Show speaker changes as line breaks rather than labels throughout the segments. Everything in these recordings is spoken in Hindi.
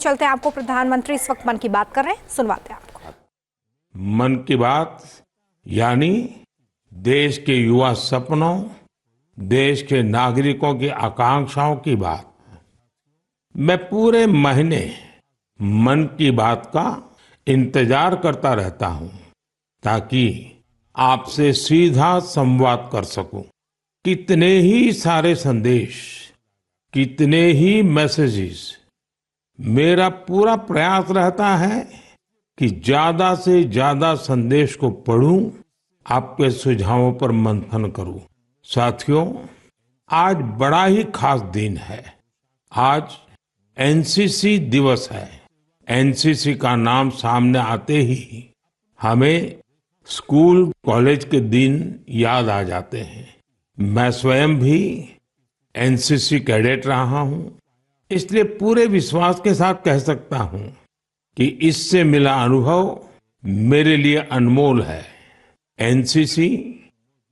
चलते हैं आपको प्रधानमंत्री इस वक्त मन की बात कर रहे हैं, सुनवाते हैं आपको।
मन की बात यानी देश के युवा सपनों, देश के नागरिकों की आकांक्षाओं की बात। मैं पूरे महीने मन की बात का इंतजार करता रहता हूं ताकि आपसे सीधा संवाद कर सकूं। कितने ही सारे संदेश, कितने ही मैसेजेस। मेरा पूरा प्रयास रहता है कि ज्यादा से ज्यादा संदेश को पढूं, आपके सुझावों पर मंथन करूं। साथियों, आज बड़ा ही खास दिन है। आज एनसीसी दिवस है। एनसीसी का नाम सामने आते ही हमें स्कूल कॉलेज के दिन याद आ जाते हैं। मैं स्वयं भी एनसीसी कैडेट रहा हूं, इसलिए पूरे विश्वास के साथ कह सकता हूं कि इससे मिला अनुभव मेरे लिए अनमोल है। एनसीसी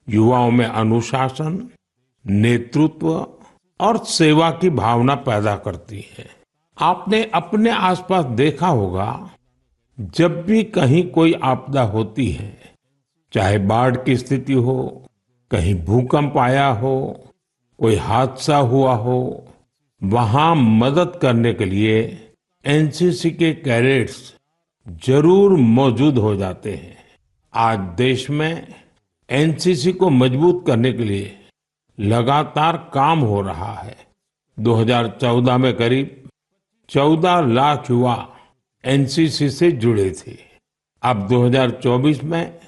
युवाओं में अनुशासन, नेतृत्व और सेवा की भावना पैदा करती है। आपने अपने आसपास देखा होगा, जब भी कहीं कोई आपदा होती है, चाहे बाढ़ की स्थिति हो, कहीं भूकंप आया हो, कोई हादसा हुआ हो, वहां मदद करने के लिए एनसीसी के कैडेट्स जरूर मौजूद हो जाते हैं। आज देश में एनसीसी को मजबूत करने के लिए लगातार काम हो रहा है। 2014 में करीब 14 लाख युवा एनसीसी से जुड़े थे। अब 2024 में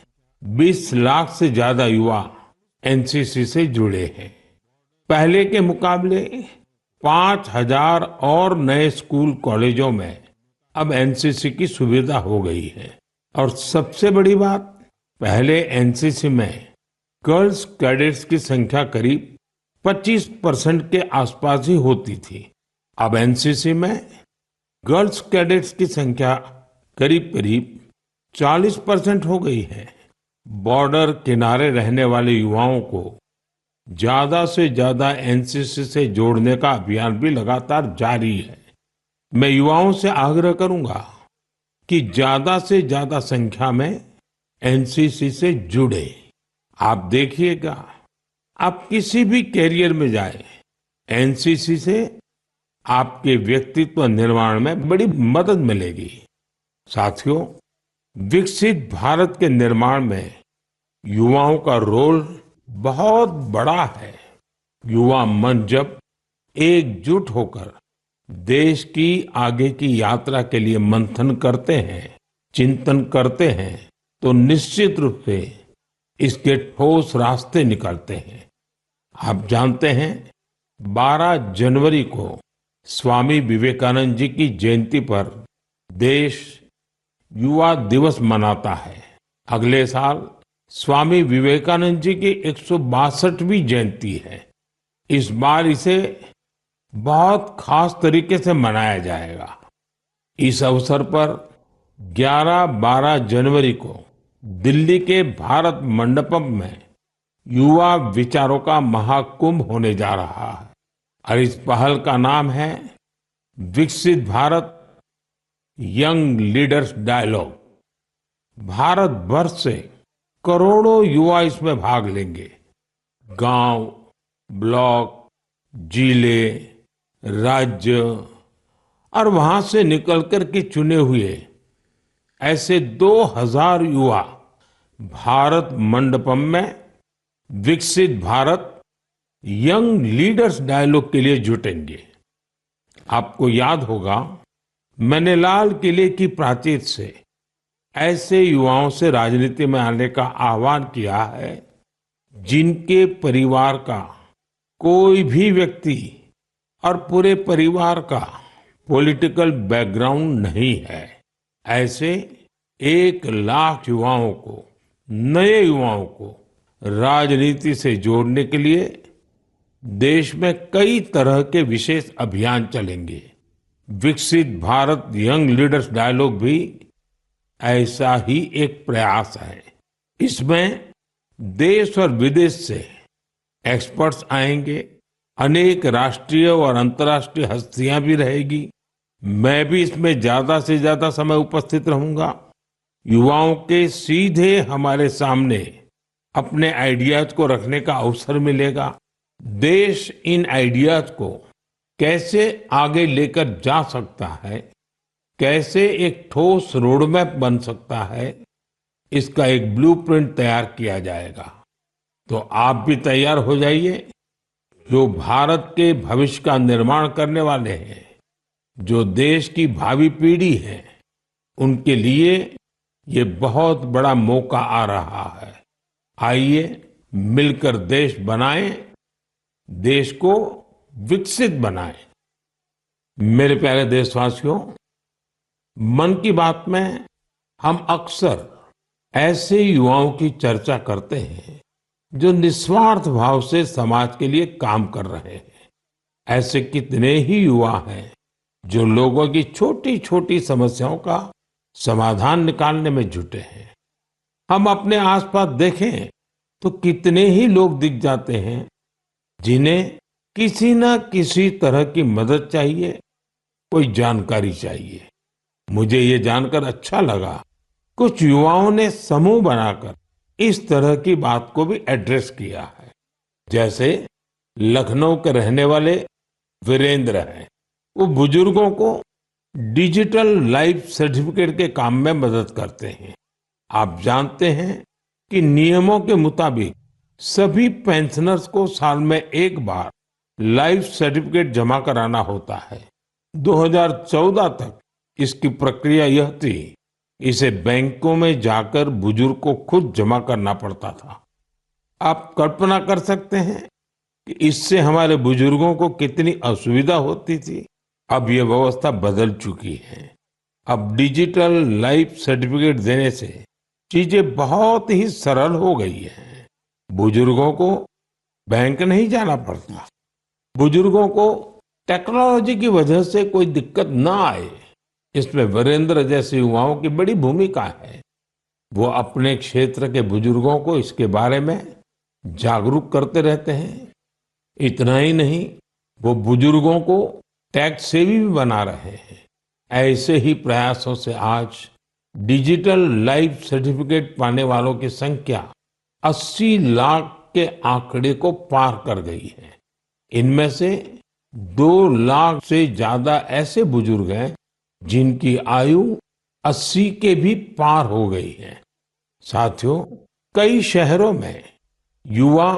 20 लाख से ज्यादा युवा एनसीसी से जुड़े हैं। पहले के मुकाबले 5,000 और नए स्कूल कॉलेजों में अब एनसीसी की सुविधा हो गई है। और सबसे बड़ी बात, पहले एनसीसी में गर्ल्स कैडेट्स की संख्या करीब 25% के आसपास ही होती थी। अब एनसीसी में गर्ल्स कैडेट्स की संख्या करीब करीब 40% हो गई है। बॉर्डर किनारे रहने वाले युवाओं को ज्यादा से ज्यादा एनसीसी से जोड़ने का अभियान भी लगातार जारी है। मैं युवाओं से आग्रह करूंगा कि ज्यादा से ज्यादा संख्या में एनसीसी से जुड़े। आप देखिएगा, आप किसी भी कैरियर में जाए, एनसीसी से आपके व्यक्तित्व निर्माण में बड़ी मदद मिलेगी। साथियों, विकसित भारत के निर्माण में युवाओं का रोल बहुत बड़ा है। युवा मन जब एकजुट होकर देश की आगे की यात्रा के लिए मंथन करते हैं, चिंतन करते हैं, तो निश्चित रूप से इसके ठोस रास्ते निकलते हैं। आप जानते हैं, 12 जनवरी को स्वामी विवेकानंद जी की जयंती पर देश युवा दिवस मनाता है। अगले साल स्वामी विवेकानंद जी की 162वीं जयंती है। इस बार इसे बहुत खास तरीके से मनाया जाएगा। इस अवसर पर 11-12 जनवरी को दिल्ली के भारत मंडपम में युवा विचारों का महाकुंभ होने जा रहा है। और इस पहल का नाम है Viksit Bharat young leaders dialogue. Bharat भर से करोड़ों युवा इसमें भाग लेंगे। गांव, ब्लॉक, जिले, राज्य और वहां से निकलकर के चुने हुए ऐसे 2000 युवा भारत मंडपम में विकसित भारत यंग लीडर्स डायलॉग के लिए जुटेंगे। आपको याद होगा, मैंने लाल किले की प्राचीर से ऐसे युवाओं से राजनीति में आने का आह्वान किया है जिनके परिवार का कोई भी व्यक्ति और पूरे परिवार का पॉलिटिकल बैकग्राउंड नहीं है। ऐसे 1 लाख युवाओं को, नए युवाओं को राजनीति से जोड़ने के लिए देश में कई तरह के विशेष अभियान चलेंगे। विकसित भारत यंग लीडर्स डायलॉग भी ऐसा ही एक प्रयास है। इसमें देश और विदेश से एक्सपर्ट्स आएंगे, अनेक राष्ट्रीय और अंतर्राष्ट्रीय हस्तियां भी रहेगी। मैं भी इसमें ज्यादा से ज्यादा समय उपस्थित रहूंगा। युवाओं के सीधे हमारे सामने अपने आइडियाज को रखने का अवसर मिलेगा। देश इन आइडियाज को कैसे आगे लेकर जा सकता है, कैसे एक ठोस रोडमैप बन सकता है, इसका एक ब्लूप्रिंट तैयार किया जाएगा। तो आप भी तैयार हो जाइए। जो भारत के भविष्य का निर्माण करने वाले हैं, जो देश की भावी पीढ़ी है, उनके लिए ये बहुत बड़ा मौका आ रहा है। आइए मिलकर देश बनाएं, देश को विकसित बनाएं। मेरे प्यारे देशवासियों, मन की बात में हम अक्सर ऐसे युवाओं की चर्चा करते हैं जो निस्वार्थ भाव से समाज के लिए काम कर रहे हैं। ऐसे कितने ही युवा हैं जो लोगों की छोटी छोटी समस्याओं का समाधान निकालने में जुटे हैं। हम अपने आसपास देखें तो कितने ही लोग दिख जाते हैं जिन्हें किसी न किसी तरह की मदद चाहिए, कोई जानकारी चाहिए। मुझे ये जानकर अच्छा लगा, कुछ युवाओं ने समूह बनाकर इस तरह की बात को भी एड्रेस किया है। जैसे लखनऊ के रहने वाले वीरेंद्र हैं, वो बुजुर्गों को डिजिटल लाइफ सर्टिफिकेट के काम में मदद करते हैं। आप जानते हैं कि नियमों के मुताबिक सभी पेंशनर्स को साल में एक बार लाइफ सर्टिफिकेट जमा कराना होता है। 2014 तक इसकी प्रक्रिया यह थी, इसे बैंकों में जाकर बुजुर्ग को खुद जमा करना पड़ता था। आप कल्पना कर सकते हैं कि इससे हमारे बुजुर्गों को कितनी असुविधा होती थी। अब ये व्यवस्था बदल चुकी है। अब डिजिटल लाइफ सर्टिफिकेट देने से चीजें बहुत ही सरल हो गई हैं। बुजुर्गों को बैंक नहीं जाना पड़ता। बुजुर्गों को टेक्नोलॉजी की वजह से कोई दिक्कत ना आए, इसमें वीरेंद्र जैसे युवाओं की बड़ी भूमिका है। वो अपने क्षेत्र के बुजुर्गों को इसके बारे में जागरूक करते रहते हैं। इतना ही नहीं, वो बुजुर्गों को टैक्स सेवी भी बना रहे हैं। ऐसे ही प्रयासों से आज डिजिटल लाइफ सर्टिफिकेट पाने वालों की संख्या 80 लाख के आंकड़े को पार कर गई है। इनमें से 2 लाख से ज्यादा ऐसे बुजुर्ग हैं जिनकी आयु 80 के भी पार हो गई है। साथियों, कई शहरों में युवा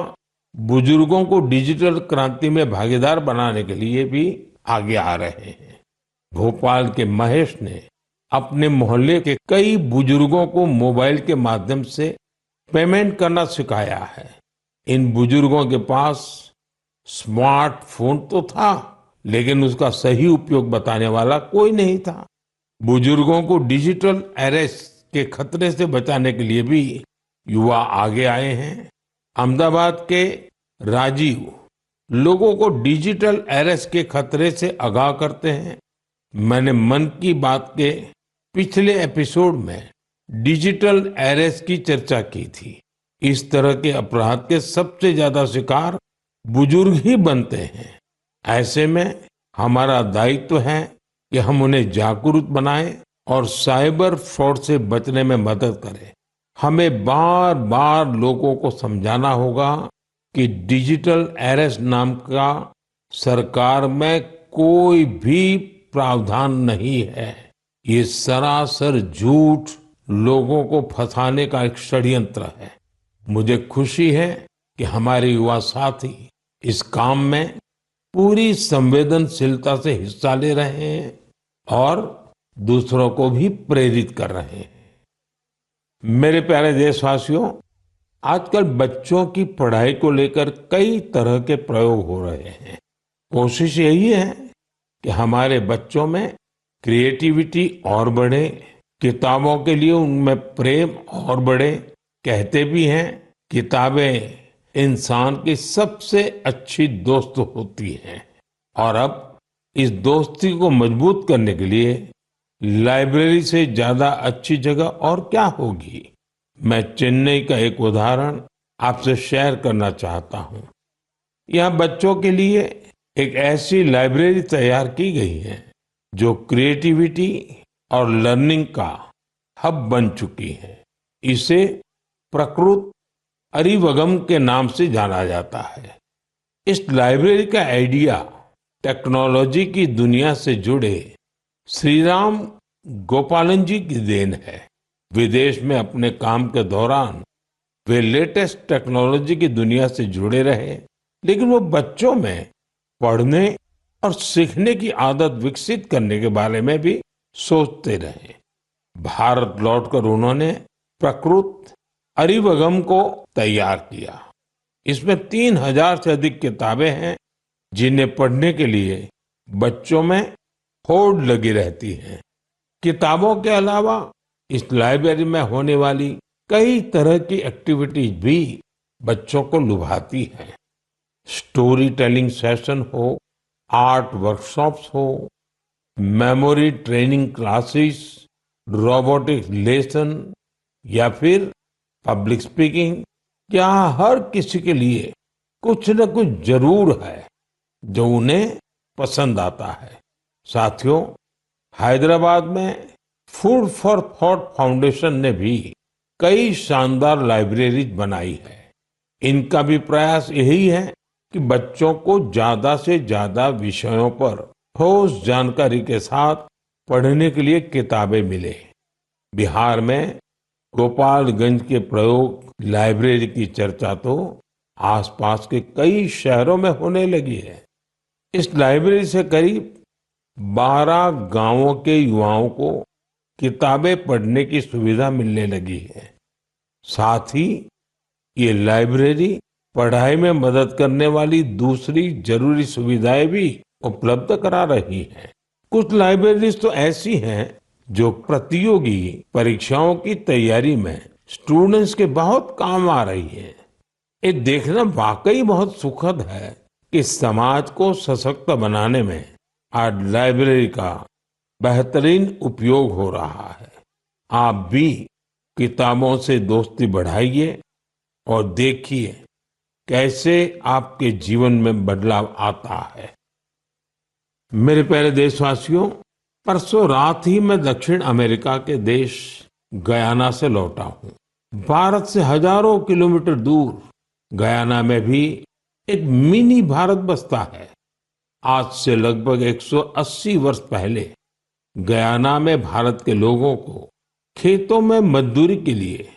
बुजुर्गों को डिजिटल क्रांति में भागीदार बनाने के लिए भी आगे आ रहे हैं। भोपाल के महेश ने अपने मोहल्ले के कई बुजुर्गों को मोबाइल के माध्यम से पेमेंट करना सिखाया है। इन बुजुर्गों के पास स्मार्टफोन तो था, लेकिन उसका सही उपयोग बताने वाला कोई नहीं था। बुजुर्गों को डिजिटल अरेस्ट के खतरे से बचाने के लिए भी युवा आगे आए हैं। अहमदाबाद के राजीव लोगों को डिजिटल अरेस्ट के खतरे से आगाह करते हैं। मैंने मन की बात के पिछले एपिसोड में डिजिटल अरेस्ट की चर्चा की थी। इस तरह के अपराध के सबसे ज्यादा शिकार बुजुर्ग ही बनते हैं। ऐसे में हमारा दायित्व है कि हम उन्हें जागरूक बनाएं और साइबर फ्रॉड से बचने में मदद करें। हमें बार बार लोगों को समझाना होगा कि डिजिटल अरेस्ट नाम का सरकार में कोई भी प्रावधान नहीं है। ये सरासर झूठ, लोगों को फंसाने का एक षड्यंत्र है। मुझे खुशी है कि हमारे युवा साथी इस काम में पूरी संवेदनशीलता से हिस्सा ले रहे हैं और दूसरों को भी प्रेरित कर रहे हैं। मेरे प्यारे देशवासियों, आजकल बच्चों की पढ़ाई को लेकर कई तरह के प्रयोग हो रहे हैं। कोशिश यही है कि हमारे बच्चों में क्रिएटिविटी और बढ़े, किताबों के लिए उनमें प्रेम और बढ़े। कहते भी हैं, किताबें इंसान की सबसे अच्छी दोस्त होती हैं। और अब इस दोस्ती को मजबूत करने के लिए लाइब्रेरी से ज्यादा अच्छी जगह और क्या होगी। मैं चेन्नई का एक उदाहरण आपसे शेयर करना चाहता हूं। यहाँ बच्चों के लिए एक ऐसी लाइब्रेरी तैयार की गई है जो क्रिएटिविटी और लर्निंग का हब बन चुकी है। इसे प्रकृत अरिवगम के नाम से जाना जाता है। इस लाइब्रेरी का आइडिया टेक्नोलॉजी की दुनिया से जुड़े श्रीराम गोपालन जी की देन है। विदेश में अपने काम के दौरान वे लेटेस्ट टेक्नोलॉजी की दुनिया से जुड़े रहे, लेकिन वो बच्चों में पढ़ने और सीखने की आदत विकसित करने के बारे में भी सोचते रहे। भारत लौटकर उन्होंने प्रकृत अरिवगम को तैयार किया। इसमें 3000 से अधिक किताबें हैं, जिन्हें पढ़ने के लिए बच्चों में होड़ लगी रहती है। किताबों के अलावा इस लाइब्रेरी में होने वाली कई तरह की एक्टिविटीज भी बच्चों को लुभाती हैं। स्टोरी टेलिंग सेशन हो, आर्ट वर्कशॉप्स हो, memory training classes, robotics lesson या फिर पब्लिक स्पीकिंग, यहाँ हर किसी के लिए कुछ न कुछ जरूर है जो उन्हें पसंद आता है। साथियों, हैदराबाद में फूड फॉर थॉट फाउंडेशन ने भी कई शानदार लाइब्रेरीज बनाई है। इनका भी प्रयास यही है कि बच्चों को ज्यादा से ज्यादा विषयों पर ठोस जानकारी के साथ पढ़ने के लिए किताबें मिले। बिहार में गोपालगंज के प्रयोग लाइब्रेरी की चर्चा तो आसपास के कई शहरों में होने लगी है। इस लाइब्रेरी से करीब 12 गांवों के युवाओं को किताबें पढ़ने की सुविधा मिलने लगी है। साथ ही ये लाइब्रेरी पढ़ाई में मदद करने वाली दूसरी जरूरी सुविधाएं भी उपलब्ध करा रही है। कुछ लाइब्रेरीज तो ऐसी हैं जो प्रतियोगी परीक्षाओं की तैयारी में स्टूडेंट्स के बहुत काम आ रही है। ये देखना वाकई बहुत सुखद है कि समाज को सशक्त बनाने में आज लाइब्रेरी का बेहतरीन उपयोग हो रहा है। आप भी किताबों से दोस्ती बढ़ाइए और देखिए कैसे आपके जीवन में बदलाव आता है। मेरे प्यारे देशवासियों, परसों रात ही मैं दक्षिण अमेरिका के देश गयाना से लौटा हूँ। भारत से हजारों किलोमीटर दूर गयाना में भी एक मिनी भारत बसता है। आज से लगभग 180 वर्ष पहले गयाना में भारत के लोगों को खेतों में मजदूरी के लिए,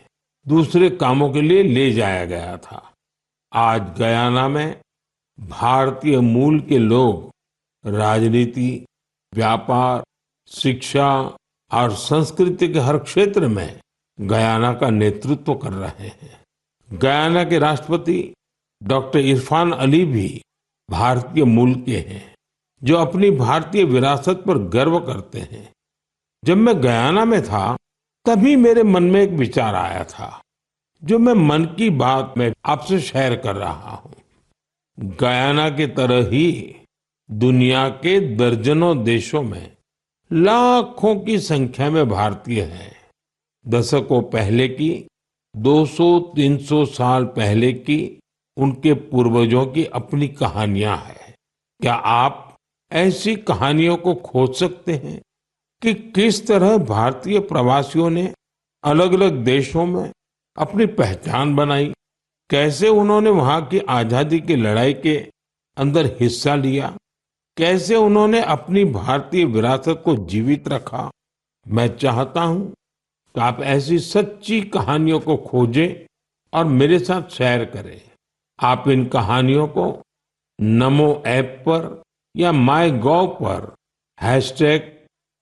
दूसरे कामों के लिए ले जाया गया था। आज गयाना में भारतीय मूल के लोग राजनीति, व्यापार, शिक्षा और संस्कृति के हर क्षेत्र में गयाना का नेतृत्व कर रहे हैं। गयाना के राष्ट्रपति डॉक्टर इरफान अली भी भारतीय मूल के हैं, जो अपनी भारतीय विरासत पर गर्व करते हैं। जब मैं गयाना में था, तभी मेरे मन में एक विचार आया था, जो मैं मन की बात में आपसे शेयर कर रहा हूँ। गयाना की तरह ही दुनिया के दर्जनों देशों में लाखों की संख्या में भारतीय हैं। दशकों पहले की, 200-300 साल पहले की उनके पूर्वजों की अपनी कहानियां हैं। क्या आप ऐसी कहानियों को खोज सकते हैं कि किस तरह भारतीय प्रवासियों ने अलग अलग देशों में अपनी पहचान बनाई, कैसे उन्होंने वहां की आजादी की लड़ाई के अंदर हिस्सा लिया, कैसे उन्होंने अपनी भारतीय विरासत को जीवित रखा। मैं चाहता हूं कि आप ऐसी सच्ची कहानियों को खोजें और मेरे साथ शेयर करें। आप इन कहानियों को नमो ऐप पर या माय गॉव पर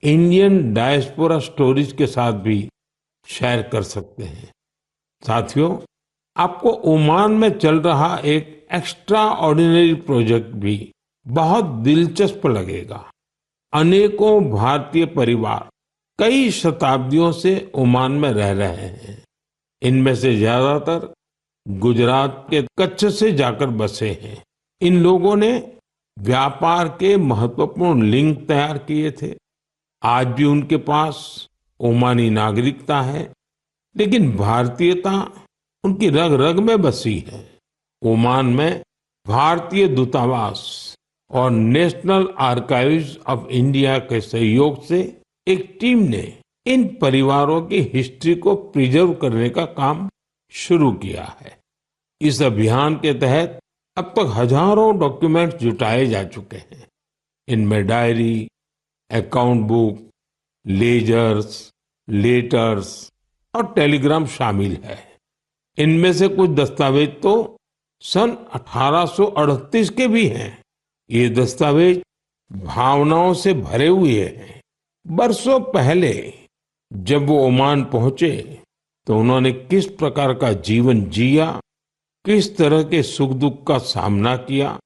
#इंडियन डायस्पोरा स्टोरीज के साथ भी शेयर कर सकते हैं। साथियों, आपको ओमान में चल रहा एक एक्स्ट्रा ऑर्डिनरी प्रोजेक्ट भी बहुत दिलचस्प लगेगा। अनेकों भारतीय परिवार कई शताब्दियों से ओमान में रह रहे हैं। इनमें से ज्यादातर गुजरात के कच्छ से जाकर बसे हैं। इन लोगों ने व्यापार के महत्वपूर्ण लिंक तैयार किए थे। आज भी उनके पास ओमानी नागरिकता है, लेकिन भारतीयता उनकी रग रग में बसी है। ओमान में भारतीय दूतावास और नेशनल आर्काइव्स ऑफ इंडिया के सहयोग से एक टीम ने इन परिवारों की हिस्ट्री को प्रिजर्व करने का काम शुरू किया है। इस अभियान के तहत अब तक हजारों डॉक्यूमेंट्स जुटाए जा चुके हैं। इनमें diary, account book, ledgers, letters और टेलीग्राम शामिल है। इनमें से कुछ दस्तावेज तो सन 1838 के भी हैं। ये दस्तावेज भावनाओं से भरे हुए हैं। बरसों पहले जब वो ओमान पहुंचे तो उन्होंने किस प्रकार का जीवन जिया, किस तरह के सुख दुख का सामना किया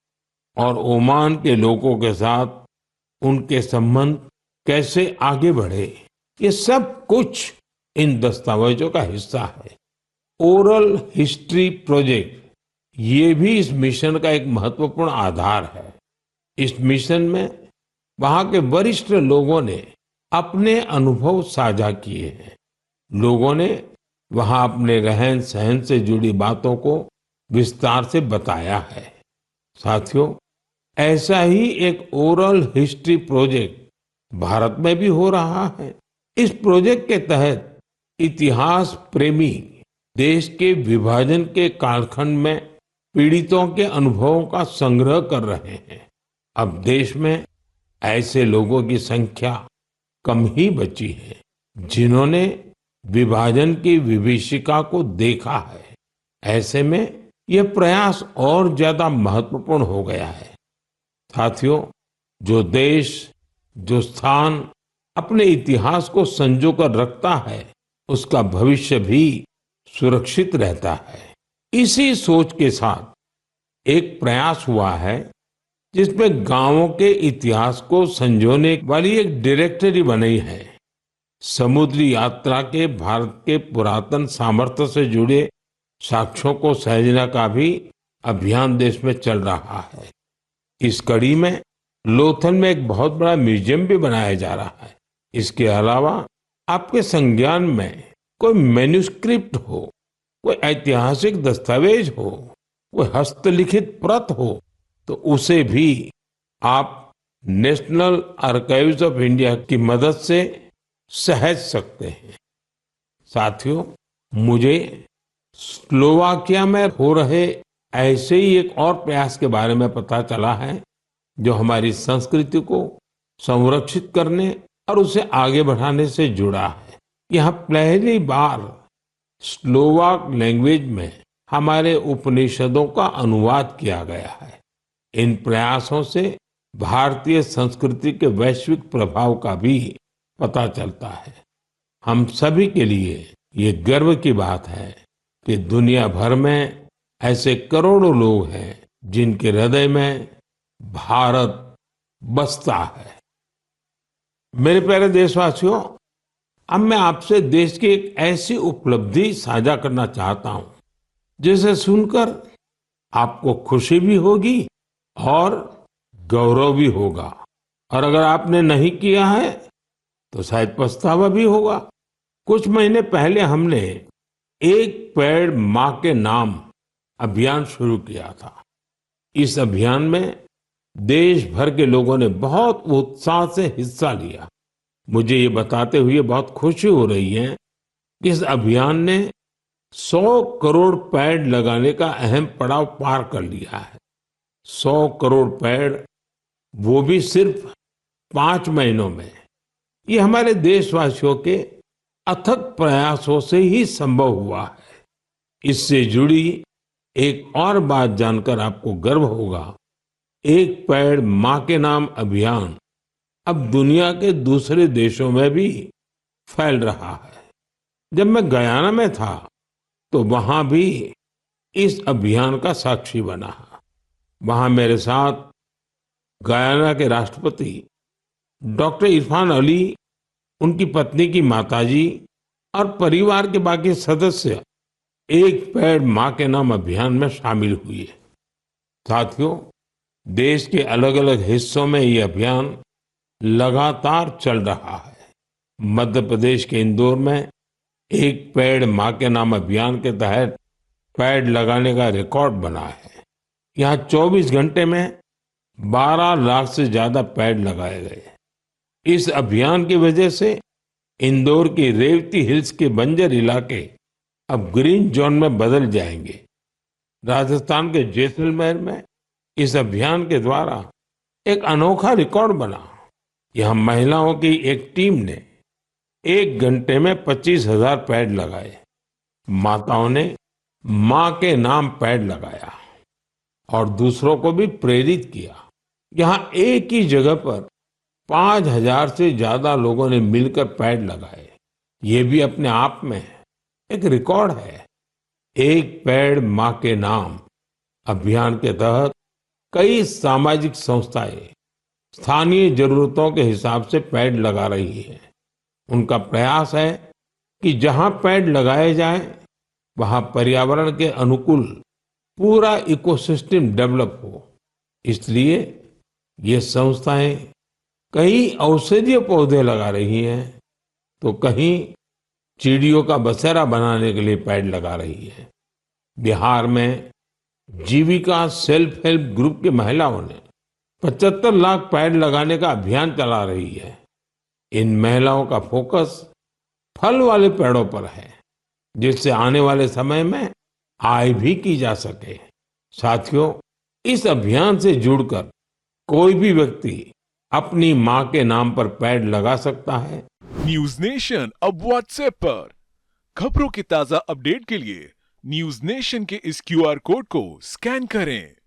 और ओमान के लोगों के साथ उनके संबंध कैसे आगे बढ़े, ये सब कुछ इन दस्तावेजों का हिस्सा है। ओरल हिस्ट्री प्रोजेक्ट ये भी इस मिशन का एक महत्वपूर्ण आधार है। इस मिशन में वहां के वरिष्ठ लोगों ने अपने अनुभव साझा किए हैं। लोगों ने वहां अपने रहन सहन से जुड़ी बातों को विस्तार से बताया है। साथियों, ऐसा ही एक ओरल हिस्ट्री प्रोजेक्ट भारत में भी हो रहा है। इस प्रोजेक्ट के तहत इतिहास प्रेमी देश के विभाजन के कालखंड में पीड़ितों के अनुभवों का संग्रह कर रहे हैं। अब देश में ऐसे लोगों की संख्या कम ही बची है जिन्होंने विभाजन की विभीषिका को देखा है। ऐसे में यह प्रयास और ज्यादा महत्वपूर्ण हो गया है। साथियों, जो देश, जो स्थान अपने इतिहास को संजो कर रखता है, उसका भविष्य भी सुरक्षित रहता है। इसी सोच के साथ एक प्रयास हुआ है जिसमें गांवों के इतिहास को संजोने वाली एक डायरेक्टरी बनी है। समुद्री यात्रा के भारत के पुरातन सामर्थ्य से जुड़े साक्ष्यों को सहेजने का भी अभियान देश में चल रहा है। इस कड़ी में लोथल में एक बहुत बड़ा म्यूजियम भी बनाया जा रहा है। इसके अलावा आपके संज्ञान में कोई मैन्युस्क्रिप्ट हो, कोई ऐतिहासिक दस्तावेज हो, कोई हस्तलिखित प्रत हो, तो उसे भी आप नेशनल आर्काइव्स ऑफ इंडिया की मदद से सहेज सकते हैं। साथियों, मुझे स्लोवाकिया में हो रहे ऐसे ही एक और प्रयास के बारे में पता चला है जो हमारी संस्कृति को संरक्षित करने और उसे आगे बढ़ाने से जुड़ा है। यहाँ पहली बार स्लोवाक लैंग्वेज में हमारे उपनिषदों का अनुवाद किया गया है। इन प्रयासों से भारतीय संस्कृति के वैश्विक प्रभाव का भी पता चलता है। हम सभी के लिए ये गर्व की बात है कि दुनिया भर में ऐसे करोड़ों लोग हैं जिनके हृदय में भारत बसता है। मेरे प्यारे देशवासियों, अब मैं आपसे देश की एक ऐसी उपलब्धि साझा करना चाहता हूं जिसे सुनकर आपको खुशी भी होगी और गौरव भी होगा, और अगर आपने नहीं किया है तो शायद पछतावा भी होगा। कुछ महीने पहले हमने एक पेड़ मां के नाम अभियान शुरू किया था। इस अभियान में देश भर के लोगों ने बहुत उत्साह से हिस्सा लिया। मुझे ये बताते हुए बहुत खुशी हो रही है कि इस अभियान ने 100 करोड़ पेड़ लगाने का अहम पड़ाव पार कर लिया है। 100 करोड़ पेड़, वो भी सिर्फ 5 महीनों में। ये हमारे देशवासियों के अथक प्रयासों से ही संभव हुआ है। इससे जुड़ी एक और बात जानकर आपको गर्व होगा। एक पेड़ मां के नाम अभियान अब दुनिया के दूसरे देशों में भी फैल रहा है। जब मैं गयाना में था तो वहां भी इस अभियान का साक्षी बना। वहां मेरे साथ गयाना के राष्ट्रपति डॉक्टर इरफान अली, उनकी पत्नी की माताजी और परिवार के बाकी सदस्य एक पेड़ मां के नाम अभियान में शामिल हुए। साथियों, देश के अलग अलग हिस्सों में ये अभियान लगातार चल रहा है। मध्य प्रदेश के इंदौर में एक पेड़ मां के नाम अभियान के तहत पेड़ लगाने का रिकॉर्ड बना है। यहाँ 24 घंटे में 12 लाख से ज्यादा पेड़ लगाए गए। इस अभियान की वजह से इंदौर की रेवती हिल्स के बंजर इलाके अब ग्रीन जोन में बदल जाएंगे। राजस्थान के जैसलमेर में इस अभियान के द्वारा एक अनोखा रिकॉर्ड बना। यहाँ महिलाओं की एक टीम ने 1 घंटे में 25,000 पेड़ लगाए। माताओं ने माँ के नाम पेड़ लगाया और दूसरों को भी प्रेरित किया। यहाँ एक ही जगह पर 5,000 से ज्यादा लोगों ने मिलकर पेड़ लगाए। ये भी अपने आप में एक रिकॉर्ड है। एक पेड़ माँ के नाम अभियान के तहत कई सामाजिक संस्थाएं स्थानीय जरूरतों के हिसाब से पेड़ लगा रही है। उनका प्रयास है कि जहां पेड़ लगाए जाएं, वहां पर्यावरण के अनुकूल पूरा इकोसिस्टम डेवलप हो। इसलिए ये संस्थाएं कई औषधीय पौधे लगा रही हैं, तो कहीं चिड़ियों का बसेरा बनाने के लिए पेड़ लगा रही है। बिहार में जीविका सेल्फ हेल्प ग्रुप की महिलाओं ने 75 लाख पेड़ लगाने का अभियान चला रही है। इन महिलाओं का फोकस फल वाले पेड़ों पर है, जिससे आने वाले समय में आय भी की जा सके। साथियों, इस अभियान से जुड़कर कोई भी व्यक्ति अपनी माँ के नाम पर पेड़ लगा सकता है।
न्यूज नेशन अब व्हाट्सएप पर खबरों के ताजा अपडेट के लिए न्यूज नेशन के इस क्यूआर कोड को स्कैन करें